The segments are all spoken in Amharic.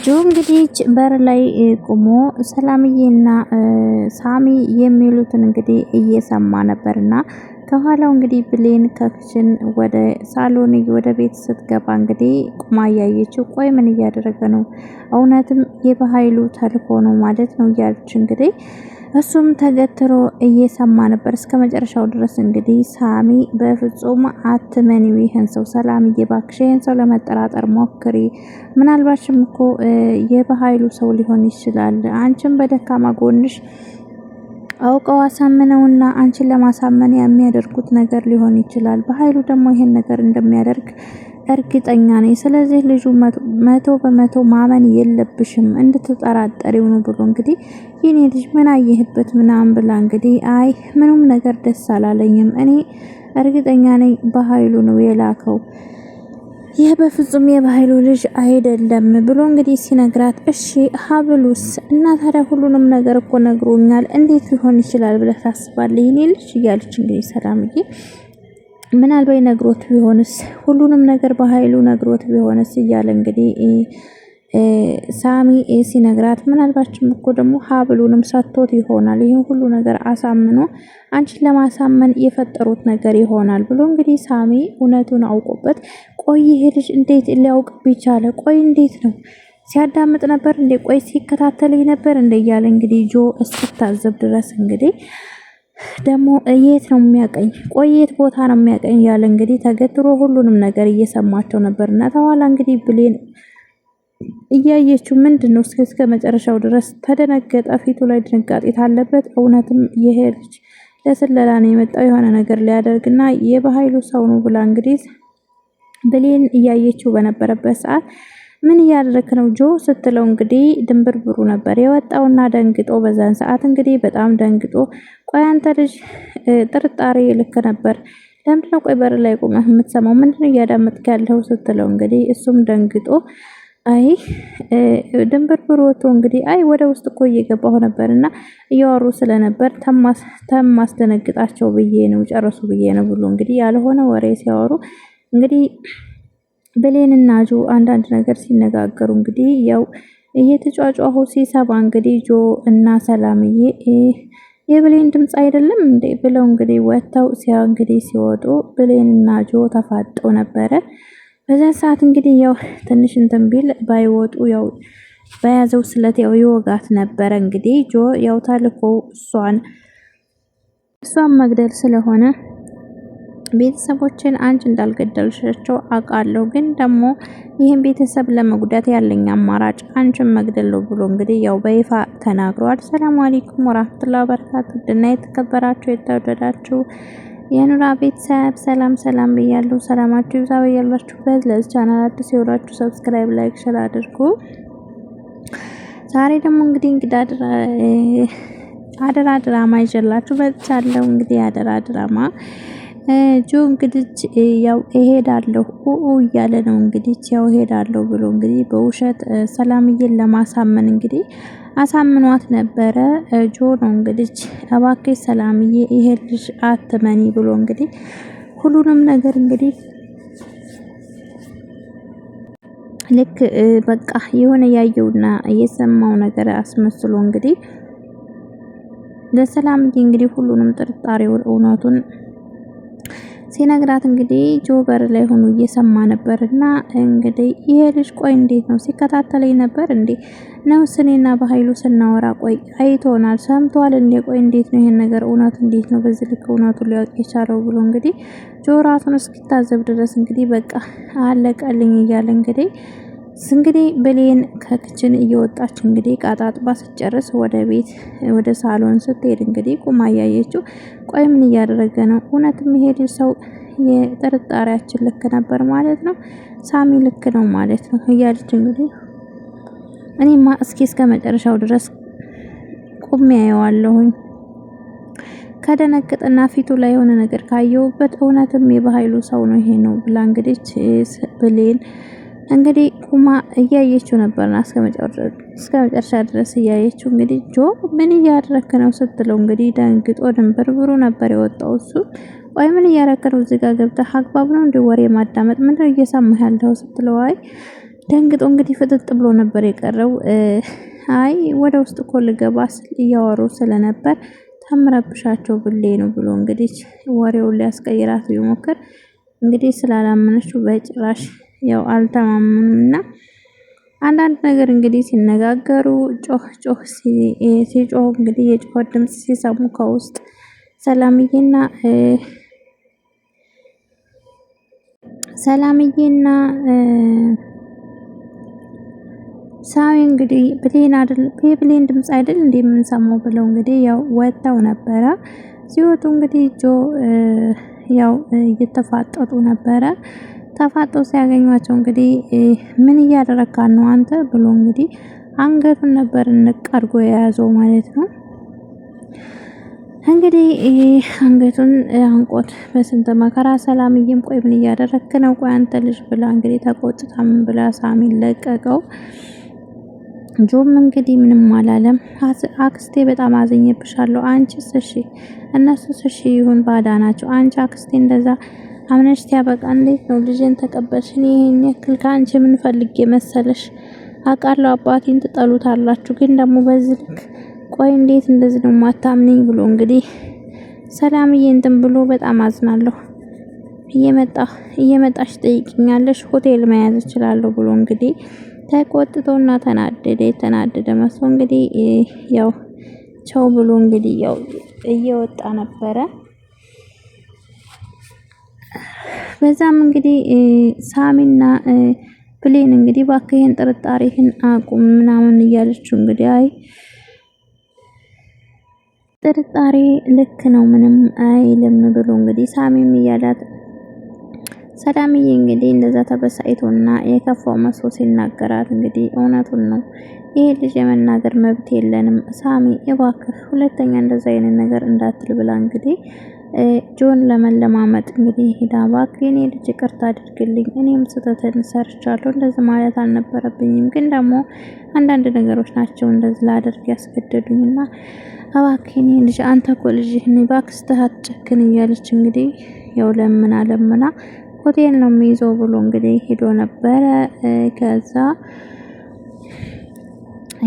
ጆ እንግዲህ በር ላይ ቆሞ ሰላምዬና ሳሚ የሚሉትን እንግዲህ እየሰማ ነበርና ከኋላው እንግዲህ ብሌን ከክችን ወደ ሳሎን ወደ ቤት ስትገባ እንግዲህ ቁማ እያየችው ቆይ ምን እያደረገ ነው? እውነትም የበኃይሉ ተልኮ ነው ማለት ነው እያለች እንግዲህ እሱም ተገትሮ እየሰማ ነበር እስከ መጨረሻው ድረስ። እንግዲህ ሳሚ በፍጹም አትመኒው ይህን ሰው ሰላምዬ፣ እባክሽ ይህን ሰው ለመጠራጠር ሞክሪ። ምናልባትም እኮ የበኃይሉ ሰው ሊሆን ይችላል። አንቺም በደካማ ጎንሽ አውቀው አሳምነውና አንቺን ለማሳመን የሚያደርጉት ነገር ሊሆን ይችላል። በኃይሉ ደግሞ ይሄን ነገር እንደሚያደርግ እርግጠኛ ነኝ። ስለዚህ ልጁ መቶ በመቶ ማመን የለብሽም እንድትጠራጠሪው ነው ብሎ እንግዲህ የኔ ልጅ ምን አየህበት ምናምን ብላ እንግዲህ አይ ምንም ነገር ደስ አላለኝም፣ እኔ እርግጠኛ ነኝ በኃይሉ ነው የላከው፣ ይህ በፍጹም የበኃይሉ ልጅ አይደለም ብሎ እንግዲህ ሲነግራት እሺ ሀብሉስ እና ታዲያ ሁሉንም ነገር እኮ ነግሮኛል እንዴት ሊሆን ይችላል ብለህ ታስባለህ የኔ ልጅ እያለች እንግዲህ ሰላምዬ ምናልባት ነግሮት ቢሆንስ ሁሉንም ነገር በኃይሉ ነግሮት ቢሆንስ እያለ እንግዲህ ሳሚ ሲነግራት ምናልባችም እኮ ደግሞ ሀብሉንም ሰጥቶት ይሆናል፣ ይህን ሁሉ ነገር አሳምኖ አንቺን ለማሳመን የፈጠሩት ነገር ይሆናል ብሎ እንግዲህ ሳሚ እውነቱን አውቆበት ቆይ ይሄ ልጅ እንዴት ሊያውቅ ቢቻለ? ቆይ እንዴት ነው ሲያዳምጥ ነበር እንዴ? ቆይ ሲከታተለኝ ነበር እንደ እያለ እንግዲህ ጆ እስክታዘብ ድረስ እንግዲህ ደግሞ የት ነው የሚያቀኝ? ቆየት ቦታ ነው የሚያቀኝ ያለ እንግዲህ ተገትሮ ሁሉንም ነገር እየሰማቸው ነበርና ተኋላ እንግዲህ ብሌን እያየችው ምንድነው እስከ መጨረሻው ድረስ ተደነገጠ። ፊቱ ላይ ድንጋጤ ታለበት። እውነትም ይሄ ልጅ ለስለላ ነው የመጣው የሆነ ነገር ሊያደርግና የበኃይሉ ሰው ነው ብላ እንግዲህ ብሌን እያየችው በነበረበት ሰዓት ምን እያደረክ ነው ጆ ስትለው እንግዲህ ድንብርብሩ ነበር የወጣውና ደንግጦ በዛን ሰዓት እንግዲህ በጣም ደንግጦ ቆይ አንተ ልጅ ጥርጣሬ ልክ ነበር፣ ለምንድነው ቆይ በር ላይ ቆመህ የምትሰማው? ምንድነው እያዳመጥክ ያለው ስትለው እንግዲህ እሱም ደንግጦ አይ ድንብርብሩ ወጥቶ እንግዲህ አይ ወደ ውስጥ እኮ እየገባሁ ነበርና እያወሩ ስለነበር ተማስደነግጣቸው ብዬ ነው ጨረሱ ብዬ ነው ብሎ እንግዲህ ያልሆነ ወሬ ሲያወሩ እንግዲህ ብሌንና ጆ አንዳንድ ነገር ሲነጋገሩ እንግዲህ ያው እየተጫጫሁ ሲሰባ እንግዲህ ጆ እና ሰላምዬ የብሌን ድምጽ አይደለም እንዴ ብለው እንግዲህ ወጥተው እንግዲህ ሲወጡ ብሌንና ጆ ተፋጠው ነበረ። በዛ ሰዓት እንግዲህ ያው ትንሽ እንትን ቢል ባይወጡ ያው በያዘው ስለት ያው ይወጋት ነበረ። እንግዲህ ጆ ያው ታልኮ እሷን መግደል ስለሆነ ቤተሰቦችን አንቺ እንዳልገደልሻቸው አውቃለሁ፣ ግን ደግሞ ይህን ቤተሰብ ለመጉዳት ያለኝ አማራጭ አንቺን መግደል ነው ብሎ እንግዲህ ያው በይፋ ተናግሯል። ሰላም አለይኩም ወራህመቱላሂ ወበረካቱ። ድና የተከበራችሁ የተወደዳችሁ የኑራ ቤተሰብ ሰላም ብያለሁ። ሰላማችሁ ይብዛ በያላችሁበት። ለዚህ ቻናል አዲስ የሆናችሁ ሰብስክራይብ፣ ላይክ፣ ሼር አድርጉ። ዛሬ ደግሞ እንግዲህ አደራ ድራማ ይዤላችሁ መጥቻለሁ። እንግዲህ አደራ ድራማ ጆ እንግዲህ ያው እሄዳለሁ እያለ ነው እንግዲህ ያው እሄዳለሁ ብሎ እንግዲህ በውሸት ሰላምዬን ለማሳመን እንግዲህ አሳምኗት ነበረ። ጆ ነው እንግዲህ እባክሽ ሰላምዬ ይሄ ልጅ አትመኒ ብሎ እንግዲህ ሁሉንም ነገር እንግዲህ ልክ በቃ የሆነ ያየውና የሰማው ነገር አስመስሎ እንግዲህ ለሰላምዬ እንግዲህ ሁሉንም ጥርጣሬውን እውነቱን ሲነግራት እንግዲህ ጆ በር ላይ ሆኖ እየሰማ ነበርና እንግዲህ ይሄ ልጅ ቆይ እንዴት ነው ሲከታተለኝ ነበር እንዴ ነው ስኔና በኃይሉ ስናወራ ቆይ አይቶናል ሰምቷል እንዴ ቆይ እንዴት ነው ይሄን ነገር እውነቱ እንዴት ነው በዚህ ልክ እውነቱን ሊያውቅ የቻለው ብሎ እንግዲህ ጆ ራሱን እስኪታዘብ ድረስ እንግዲህ በቃ አለቀልኝ እያለ እንግዲህ ብሌን ከክችን እየወጣች እንግዲህ ቃጣጥባ ስትጨርስ ወደ ሳሎን ስትሄድ እንግዲህ ቁማ እያየችው ቆይ ምን እያደረገ ነው? እውነትም ይሄ ሰው የጥርጣሬያችን ልክ ነበር ማለት ነው፣ ሳሚ ልክ ነው ማለት ነው እያለች እንግዲህ እኔማ እስከ መጨረሻው ድረስ ቁም ያየዋለሁኝ ከደነገጠና ፊቱ ላይ የሆነ ነገር ካየውበት እውነትም የበኃይሉ ሰው ነው ይሄ ነው ብላ እንግዲህ ብሌን እንግዲህ ቁማ እያየችው ነበርና እስከ መጨረሻ ድረስ እያየችው እንግዲህ ጆ ምን እያደረክ ነው ስትለው እንግዲህ ደንግጦ ድንብርብሩ ነበር የወጣው። እሱ ወይ ምን እያደረክ ነው እዚህ ጋር ገብተህ አግባብ ነው እንደ ወሬ ማዳመጥ ምንድነው እየሰማህ ያለው ስትለው አይ ደንግጦ እንግዲህ ፍጥጥ ብሎ ነበር የቀረው። አይ ወደ ውስጥ እኮ ልገባ ስል እያወሩ ስለነበር ተምረብሻቸው ብሌ ነው ብሎ እንግዲህ ወሬውን ሊያስቀይራት ቢሞክር እንግዲህ ስላላመነችው በጭራሽ ያው አልተማመኑምና አንዳንድ ነገር እንግዲህ ሲነጋገሩ ጮህ ሲጮህ እንግዲህ የጮህ ድምጽ ሲሰሙ ከውስጥ ሰላምዬና ሳሚ እንግዲህ ብሌን ድምጽ አይደል እንደምንሰማው ብለው እንግዲህ ያው ወጣው ነበረ። ሲወጡ እንግዲህ ያው እየተፋጠጡ ነበረ። ተፋጠው ሲያገኟቸው እንግዲህ ምን እያደረካ ነው አንተ ብሎ እንግዲህ አንገቱን ነበር ንቅ አድርጎ የያዘው ማለት ነው። እንግዲህ አንገቱን አንቆት በስንት መከራ ሰላምዬም ቆይ ምን እያደረክ ነው? ቆይ አንተ ልጅ ብላ እንግዲህ ተቆጥታ ምን ብላ ሳሚን ለቀቀው። ጆም እንግዲህ ምንም አላለም። አክስቴ በጣም አዘኘብሻለሁ። አንቺስ እሺ እነሱስ እሺ ይሁን ባዳ ናቸው። አንቺ አክስቴ እንደዛ አምነሽ ያበቃ እንዴት ነው ልጅን ተቀበልሽ? እኔ ይሄን ያክል ከአንቺ ምን ፈልጌ መሰለሽ? አውቃለሁ አባቴን ትጠሉታላችሁ፣ ግን ደግሞ በዚህ ልክ ቆይ እንዴት እንደዚህ ነው ማታምነኝ? ብሎ እንግዲህ ሰላምዬ እንትን ብሎ በጣም አዝናለሁ እየመጣሽ ጠይቂኛለሽ፣ ሆቴል መያዝ እችላለሁ ብሎ እንግዲህ ተቆጥቶና የተናደደ መስሎ እንግዲህ ያው ቻው ብሎ እንግዲህ ያው እየወጣ ነበረ። በዛም እንግዲህ ሳሚና ብሌን እንግዲህ ባክህን ጥርጣሬህን አቁም ምናምን እያለችው እንግዲህ አይ ጥርጣሬ ልክ ነው ምንም አይልም ብሎ እንግዲህ ሳሚም እያላት ሰላምዬ እንግዲህ እንደዛ ተበሳይቶና የከፋው መስሎ ሲናገራት እንግዲህ እውነቱን ነው ይሄ ልጅ የመናገር መብት የለንም ሳሚ እባክህ ሁለተኛ እንደዛ አይነት ነገር እንዳትል ብላ እንግዲህ ጆን ለመለማመጥ እንግዲህ ሄዳ እባክህ የኔ ልጅ ይቅርታ አድርግልኝ እኔም ስህተትን ሰርቻለሁ እንደዚህ ማለት አልነበረብኝም ግን ደግሞ አንዳንድ ነገሮች ናቸው እንደዚህ ላደርግ ያስገደዱኝና እባክህ የኔ ልጅ አንተ እኮ ልጅህን ባክስትህ አትጨክን እያለች እንግዲህ ያው ለምና ሆቴል ነው የሚይዘው ብሎ እንግዲህ ሄዶ ነበረ። ከዛ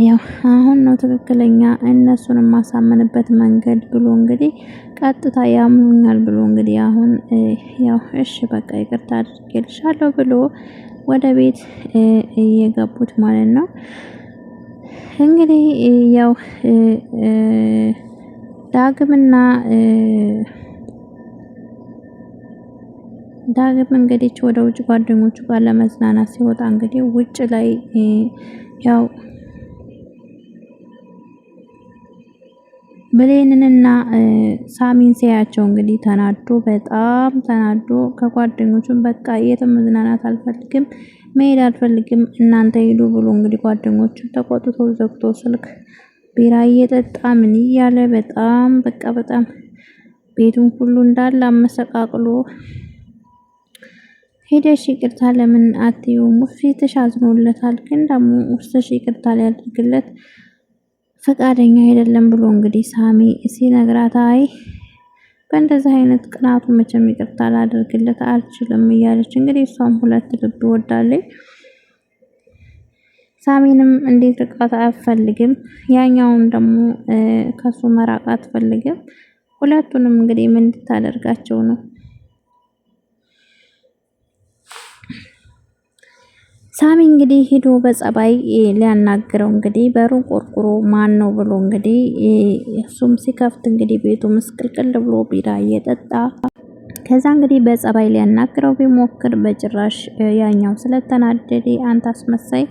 ያው አሁን ነው ትክክለኛ እነሱን ማሳመንበት መንገድ ብሎ እንግዲህ ቀጥታ ያምኑኛል ብሎ እንግዲህ አሁን ያው እሺ በቃ ይቅርታ አድርጌልሻለሁ ብሎ ወደ ቤት እየገቡት ማለት ነው። እንግዲህ ያው ዳግም እንግዲህ ወደ ውጭ ጓደኞቹ ጋር ለመዝናናት ሲወጣ እንግዲህ ውጭ ላይ ያው ብሌንንና ሳሚን ሲያያቸው እንግዲህ በጣም ተናዶ ከጓደኞቹም በቃ የትም መዝናናት አልፈልግም መሄድ አልፈልግም እናንተ ሄዱ ብሎ እንግዲህ ጓደኞቹ ተቆጥቶ ዘግቶ ስልክ ቢራ እየጠጣ ምን እያለ በጣም ቤቱን ሁሉ እንዳለ አመሰቃቅሎ ሄደሽ ይቅርታ ለምን አትይውም? ፊትሽ አዝኖለታል፣ ግን ደግሞ ውስጥሽ ይቅርታ ሊያደርግለት ፈቃደኛ አይደለም ብሎ እንግዲህ ሳሚ ሲነግራት አይ በእንደዚህ አይነት ቅናቱ መቼም ይቅርታ ላደርግለት አልችልም እያለች እንግዲህ እሷም ሁለት ልብ ወዳለች። ሳሚንም እንዴት ርቃት አትፈልግም፣ ያኛውን ደግሞ ከሱ መራቅ አትፈልግም። ሁለቱንም እንግዲህ ምን እንድታደርጋቸው ነው? ሳሚ እንግዲህ ሄዶ በጸባይ ሊያናግረው እንግዲህ በሩን ቆርቁሮ ማን ነው ብሎ እንግዲህ እሱም ሲከፍት እንግዲህ ቤቱ ምስቅልቅል ብሎ ቢራ እየጠጣ ከዛ እንግዲህ በጸባይ ሊያናግረው ቢሞክር በጭራሽ ያኛው ስለተናደደ አንተ አስመሳይ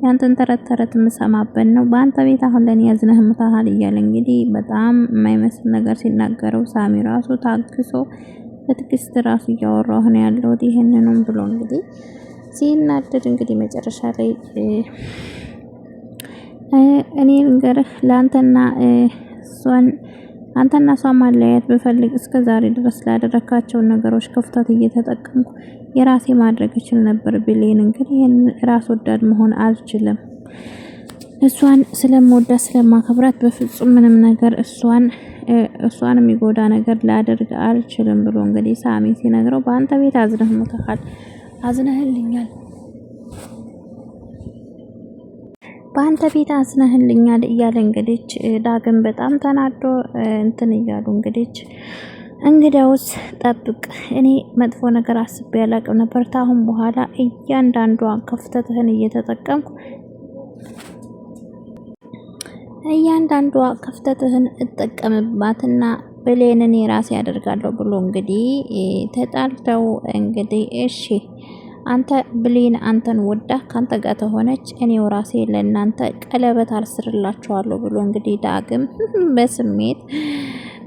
ያንተን ተረት የምሰማበት ነው በአንተ ቤት አሁን ለኔ ያዝነህ ምታሃል እያለ እንግዲህ በጣም የማይመስል ነገር ሲናገረው ሳሚ ራሱ ታግሶ በትዕግስት ራሱ እያወራሁ ነው ያለሁት ይሄንንም ብሎ እንግዲህ ሲናደድ እንግዲህ መጨረሻ ላይ እኔ ልንገርህ ለአንተና እሷን ማለያየት ብፈልግ እስከ ዛሬ ድረስ ላደረካቸው ነገሮች ክፍተት እየተጠቀምኩ የራሴ ማድረግ እችል ነበር ብሌን እንግዲህ ይሄን ራስ ወዳድ መሆን አልችልም እሷን ስለምወዳት ስለማከብራት በፍጹም ምንም ነገር እሷን የሚጎዳ ነገር ላደርግ አልችልም ብሎ እንግዲህ ሳሚ ሲነግረው በአንተ ቤት አዝነህልኛል በአንተ ቤት አዝነህልኛል እያለ እንግዲህ ዳግም በጣም ተናዶ እንትን እያሉ እንግዲያውስ ጠብቅ፣ እኔ መጥፎ ነገር አስቤ ያላቅም ነበር። ታሁን በኋላ እያንዳንዷ ክፍተትህን እጠቀምባትና ብሌንን የራሴ ያደርጋለሁ ብሎ እንግዲህ ተጣልተው እሺ አንተ ብሌን አንተን ወዳ ካንተ ጋር ተሆነች እኔው ራሴ ለእናንተ ቀለበት አስርላችኋለሁ ብሎ እንግዲህ ዳግም በስሜት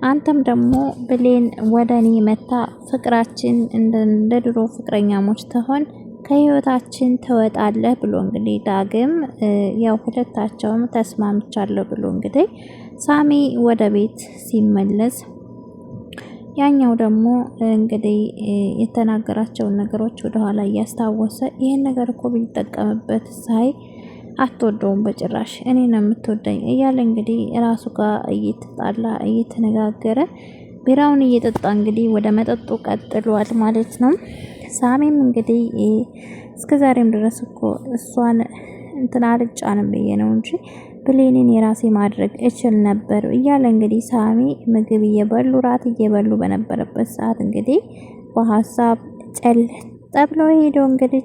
አንተም ደግሞ ብሌን ወደኔ መታ ፍቅራችን እንደ ድሮ ፍቅረኛሞች ተሆን ከህይወታችን ተወጣለህ ብሎ እንግዲህ ዳግም ያው ሁለታቸውም ተስማምቻለሁ ብሎ እንግዲህ ሳሚ ወደ ቤት ሲመለስ ያኛው ደግሞ እንግዲህ የተናገራቸውን ነገሮች ወደ ኋላ እያስታወሰ ይሄን ነገር እኮ ቢጠቀምበት ሳይ አትወደውም በጭራሽ እኔ ነው የምትወደኝ እያለ እንግዲህ ራሱ ጋር እየተጣላ እየተነጋገረ ቢራውን እየጠጣ እንግዲህ ወደ መጠጡ ቀጥሏል ማለት ነው። ሳሚም እንግዲህ እስከዛሬም ድረስ እኮ እሷን እንትን አልጫንም ብዬ ነው እንጂ ብሌንን የራሴ ማድረግ እችል ነበር እያለ እንግዲህ ሳሚ ምግብ እየበሉ ራት እየበሉ በነበረበት ሰዓት እንግዲህ በሀሳብ ጠብሎ ሄዶ እንግዲህ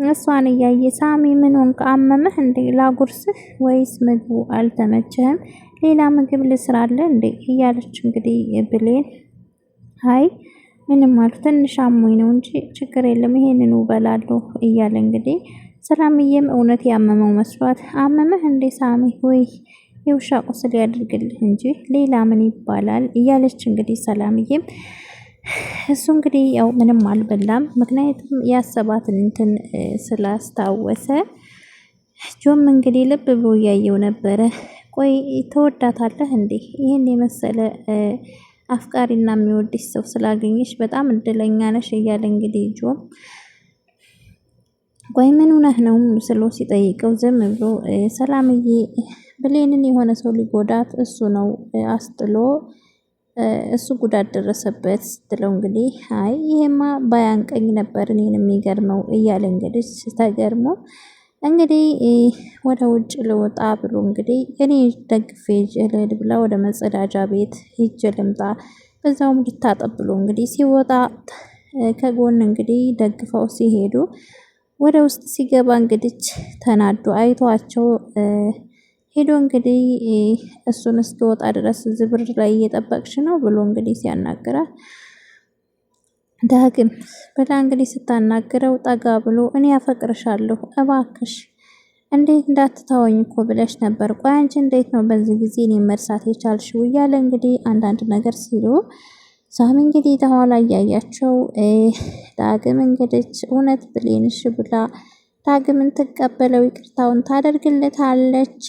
እሷን እያየ ሳሚ ምን ሆንክ? አመመህ እንዴ? ላጉርስህ ወይስ ምግቡ አልተመቸህም? ሌላ ምግብ ልስራለህ እንዴ? እያለች እንግዲህ ብሌን አይ ምንም አሉ ትንሽ አሞኝ ነው እንጂ ችግር የለም ይሄንን እበላለሁ እያለ እንግዲህ ሰላምዬም እውነት ያመመው መስሏት አመመህ እንዴ ሳሚ? ወይ የውሻ ቁስል ያድርግልህ እንጂ ሌላ ምን ይባላል እያለች እንግዲህ ሰላምዬም እሱ እንግዲህ ያው ምንም አልበላም። ምክንያቱም ያሰባትን እንትን ስላስታወሰ ጆም እንግዲህ ልብ ብሎ እያየው ነበረ። ቆይ ተወዳታለህ እንዴ? ይህን የመሰለ አፍቃሪና የሚወድሽ ሰው ስላገኘሽ በጣም እድለኛ ነሽ እያለ እንግዲህ ጆም ቆይ ምን ሆነህ ነው ስሎ ሲጠይቀው ዝም ብሎ ሰላምዬ ብሌንን የሆነ ሰው ሊጎዳት እሱ ነው አስጥሎ እሱ ጉዳት ደረሰበት ስትለው እንግዲህ አይ ይሄማ ባያንቀኝ ነበር እኔን የሚገርመው እያለ እንግዲህ ተገርሞ እንግዲህ ወደ ውጭ ልወጣ ብሎ እንግዲህ እኔ ደግፌ ልሄድ ብላ ወደ መጸዳጃ ቤት ሂጅ ልምጣ በዛውም ልታጠብ ብሎ እንግዲህ ሲወጣ ከጎን እንግዲህ ደግፈው ሲሄዱ ወደ ውስጥ ሲገባ እንግዲህ ተናዶ አይቷቸው ሄዶ እንግዲህ እሱን እስኪወጣ ድረስ ዝብር ላይ እየጠበቅሽ ነው ብሎ እንግዲህ ሲያናግራት ዳግም ብላ እንግዲህ ስታናግረው ጠጋ ብሎ እኔ ያፈቅርሻለሁ እባክሽ እንዴት እንዳትተወኝ እኮ ብለሽ ነበር። ቆይ አንቺ እንዴት ነው በዚህ ጊዜ እኔን መርሳት የቻልሽው? እያለ እንግዲህ አንዳንድ ነገር ሲሉ ሳሚ እንግዲህ ተኋላ እያያቸው ዳግም እንግዲህ እውነት ብሌንሽ ብላ ዳግምን ትቀበለው ይቅርታውን ታደርግለታለች።